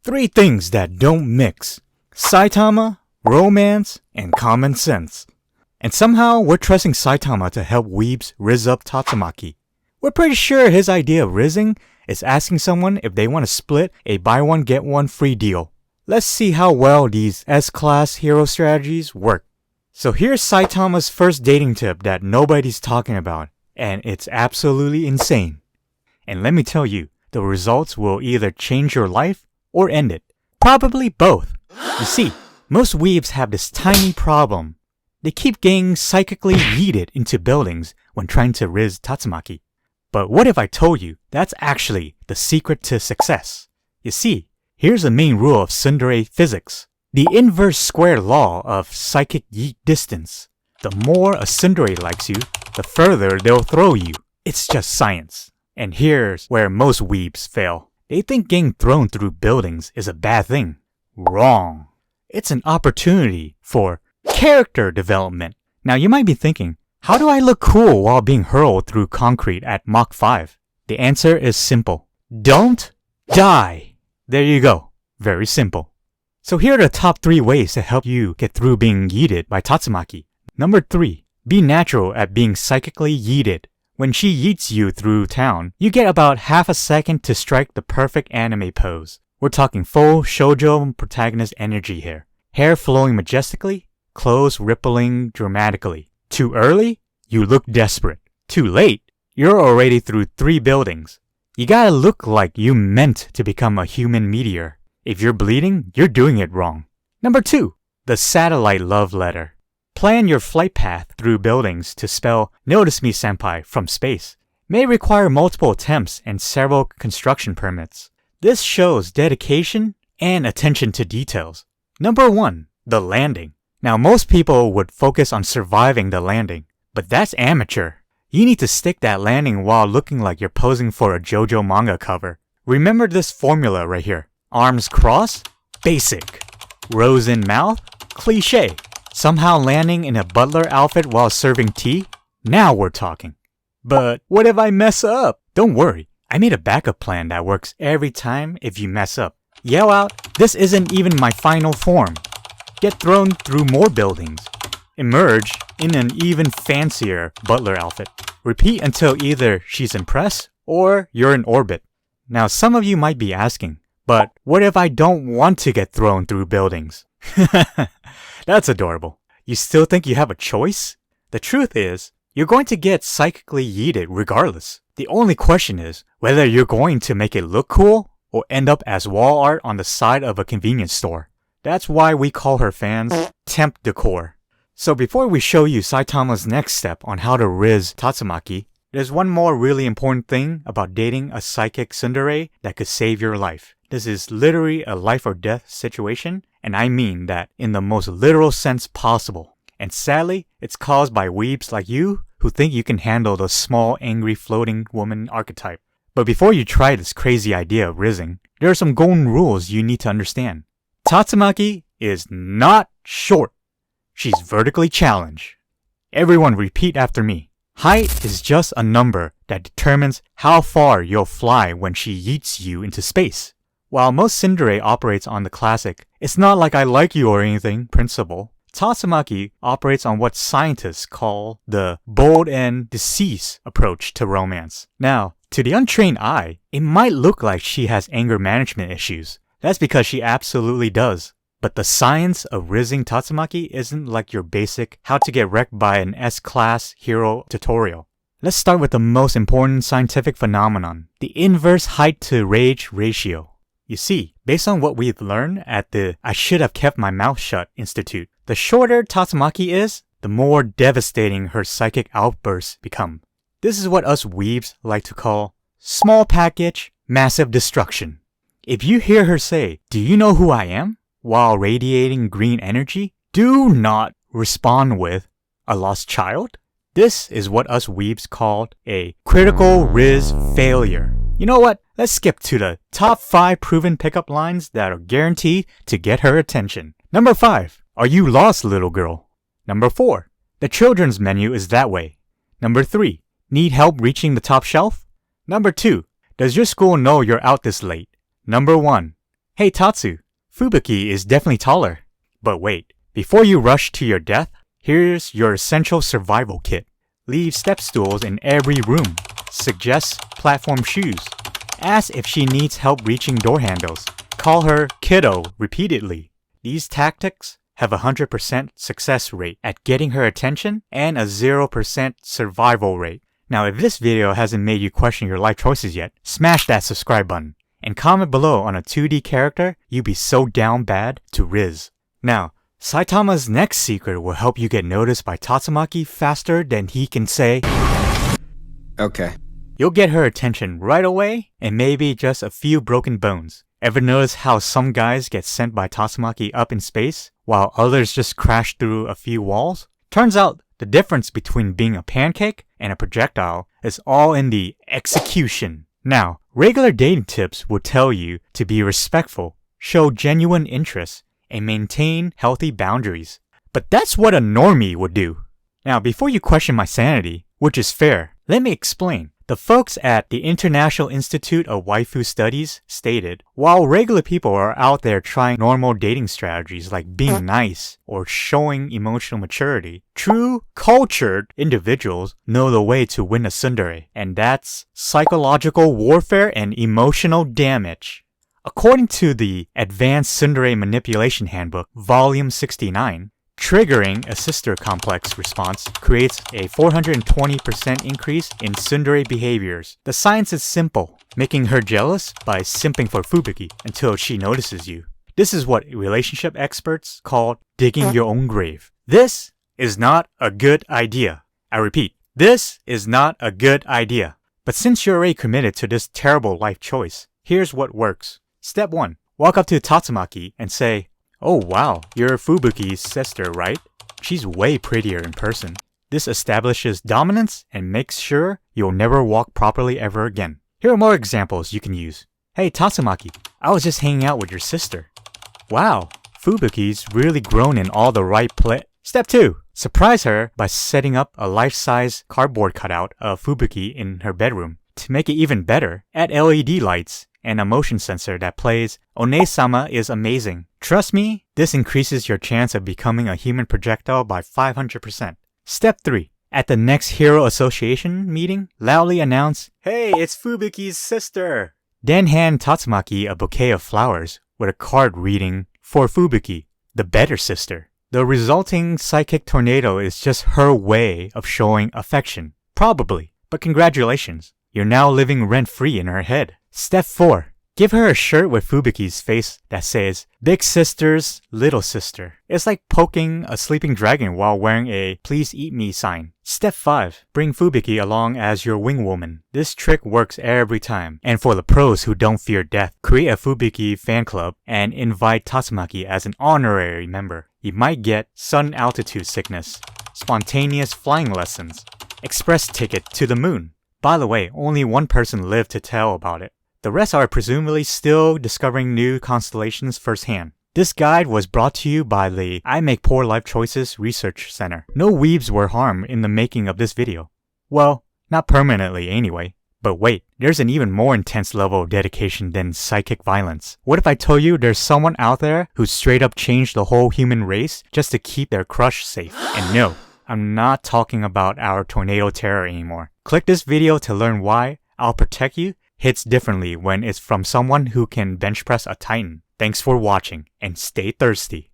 Three things that don't mix: Saitama, romance, and common sense. And somehow we're trusting Saitama to help weebs rizz up Tatsumaki. We're pretty sure his idea of rizzing is asking someone if they want to split a buy one get one free deal. Let's see how well these S-class hero strategies work. So here's Saitama's first dating tip that nobody's talking about, and it's absolutely insane. And let me tell you, the results will either change your life or end it. Probably both. You see, most weebs have this tiny problem. They keep getting psychically yeeted into buildings when trying to rizz Tatsumaki. But what if I told you that's actually the secret to success? You see, here's the main rule of tsundere physics. The inverse square law of psychic yeet distance. The more a tsundere likes you, the further they'll throw you. It's just science. And here's where most weebs fail. They think getting thrown through buildings is a bad thing. Wrong. It's an opportunity for character development. Now you might be thinking, how do I look cool while being hurled through concrete at Mach 5? The answer is simple. Don't die. There you go. Very simple. So here are the top 3 ways to help you get through being yeeted by Tatsumaki. Number 3. Be natural at being psychically yeeted. When she yeets you through town, you get about half a second to strike the perfect anime pose. We're talking full shoujo protagonist energy here. Hair flowing majestically, clothes rippling dramatically. Too early? You look desperate. Too late? You're already through 3 buildings. You gotta look like you meant to become a human meteor. If you're bleeding, you're doing it wrong. Number 2. The satellite love letter. Plan your flight path through buildings to spell "Notice me, senpai" from space. May require multiple attempts and several construction permits. This shows dedication and attention to details. Number 1. The landing. Now most people would focus on surviving the landing, but that's amateur. You need to stick that landing while looking like you're posing for a JoJo manga cover. Remember this formula right here. Arms crossed? Basic. Rose in mouth? Cliche. Somehow landing in a butler outfit while serving tea? Now we're talking. But what if I mess up? Don't worry, I made a backup plan that works every time if you mess up. Yell out, "This isn't even my final form." Get thrown through more buildings. Emerge in an even fancier butler outfit. Repeat until either she's impressed or you're in orbit. Now some of you might be asking, but what if I don't want to get thrown through buildings? That's adorable. You still think you have a choice? The truth is, you're going to get psychically yeeted regardless. The only question is whether you're going to make it look cool or end up as wall art on the side of a convenience store. That's why we call her fans temp decor. So before we show you Saitama's next step on how to rizz Tatsumaki, there's one more really important thing about dating a psychic tsundere that could save your life. This is literally a life or death situation, and I mean that in the most literal sense possible. And sadly, it's caused by weebs like you who think you can handle the small, angry, floating woman archetype. But before you try this crazy idea of rizzing, there are some golden rules you need to understand. Tatsumaki is not short. She's vertically challenged. Everyone repeat after me. Height is just a number that determines how far you'll fly when she yeets you into space. While most tsundere operates on the classic "it's not like I like you or anything" principle, Tatsumaki operates on what scientists call the bold and deceased approach to romance. Now, to the untrained eye, it might look like she has anger management issues. That's because she absolutely does. But the science of rizzing Tatsumaki isn't like your basic how to get wrecked by an S-class hero tutorial. Let's start with the most important scientific phenomenon, the inverse height to rage ratio. You see, based on what we've learned at the "I should have kept my mouth shut" institute, the shorter Tatsumaki is, the more devastating her psychic outbursts become. This is what us weebs like to call small package, massive destruction. If you hear her say, "Do you know who I am?" while radiating green energy, do not respond with "a lost child." This is what us weebs called a critical rizz failure. You know what? Let's skip to the top 5 proven pickup lines that are guaranteed to get her attention. Number 5. Are you lost, little girl? Number 4. The children's menu is that way. Number 3. Need help reaching the top shelf? Number 2. Does your school know you're out this late? Number 1. Hey Tatsu, Fubuki is definitely taller. But wait, before you rush to your death, here's your essential survival kit. Leave step stools in every room. Suggest platform shoes. Ask if she needs help reaching door handles. Call her kiddo repeatedly. These tactics have a 100% success rate at getting her attention and a 0% survival rate. Now if this video hasn't made you question your life choices yet, smash that subscribe button and comment below on a 2D character you'd be so down bad to rizz. Now, Saitama's next secret will help you get noticed by Tatsumaki faster than he can say Okay. You'll get her attention right away and maybe just a few broken bones. Ever notice how some guys get sent by Tatsumaki up in space while others just crash through a few walls? Turns out the difference between being a pancake and a projectile is all in the execution. Now, regular dating tips will tell you to be respectful, show genuine interest, and maintain healthy boundaries. But that's what a normie would do. Now, before you question my sanity, which is fair, let me explain. The folks at the International Institute of Waifu Studies stated, while regular people are out there trying normal dating strategies like being nice or showing emotional maturity, true cultured individuals know the way to win a tsundere, and that's psychological warfare and emotional damage. According to the Advanced Tsundere Manipulation Handbook, Volume 69, triggering a sister complex response creates a 420% increase in tsundere behaviors. The science is simple, making her jealous by simping for Fubuki until she notices you. This is what relationship experts call digging your own grave. This is not a good idea. I repeat, this is not a good idea. But since you're already committed to this terrible life choice, here's what works. Step 1. Walk up to Tatsumaki and say, "Oh wow, you're Fubuki's sister, right? She's way prettier in person." This establishes dominance and makes sure you'll never walk properly ever again. Here are more examples you can use. "Hey Tatsumaki, I was just hanging out with your sister." "Wow, Fubuki's really grown in all the right Step 2. Surprise her by setting up a life-size cardboard cutout of Fubuki in her bedroom. To make it even better, add LED lights and a motion sensor that plays "One-sama is amazing." Trust me, this increases your chance of becoming a human projectile by 500%. Step 3. At the next Hero Association meeting, loudly announce, "Hey, it's Fubuki's sister!" Then hand Tatsumaki a bouquet of flowers with a card reading, "For Fubuki, the better sister." The resulting psychic tornado is just her way of showing affection. Probably, but congratulations. You're now living rent-free in her head. Step 4. Give her a shirt with Fubuki's face that says, "Big sister's little sister." It's like poking a sleeping dragon while wearing a "Please eat me" sign. Step 5. Bring Fubuki along as your wingwoman. This trick works every time. And for the pros who don't fear death, create a Fubuki fan club and invite Tatsumaki as an honorary member. You might get sudden altitude sickness, spontaneous flying lessons, express ticket to the moon. By the way, only one person lived to tell about it. The rest are presumably still discovering new constellations firsthand. This guide was brought to you by the I Make Poor Life Choices Research Center. No weebs were harmed in the making of this video. Well, not permanently anyway. But wait, there's an even more intense level of dedication than psychic violence. What if I told you there's someone out there who straight up changed the whole human race just to keep their crush safe? And no, I'm not talking about our tornado terror anymore. Click this video to learn why "I'll protect you" hits differently when it's from someone who can bench press a titan. Thanks for watching and stay thirsty.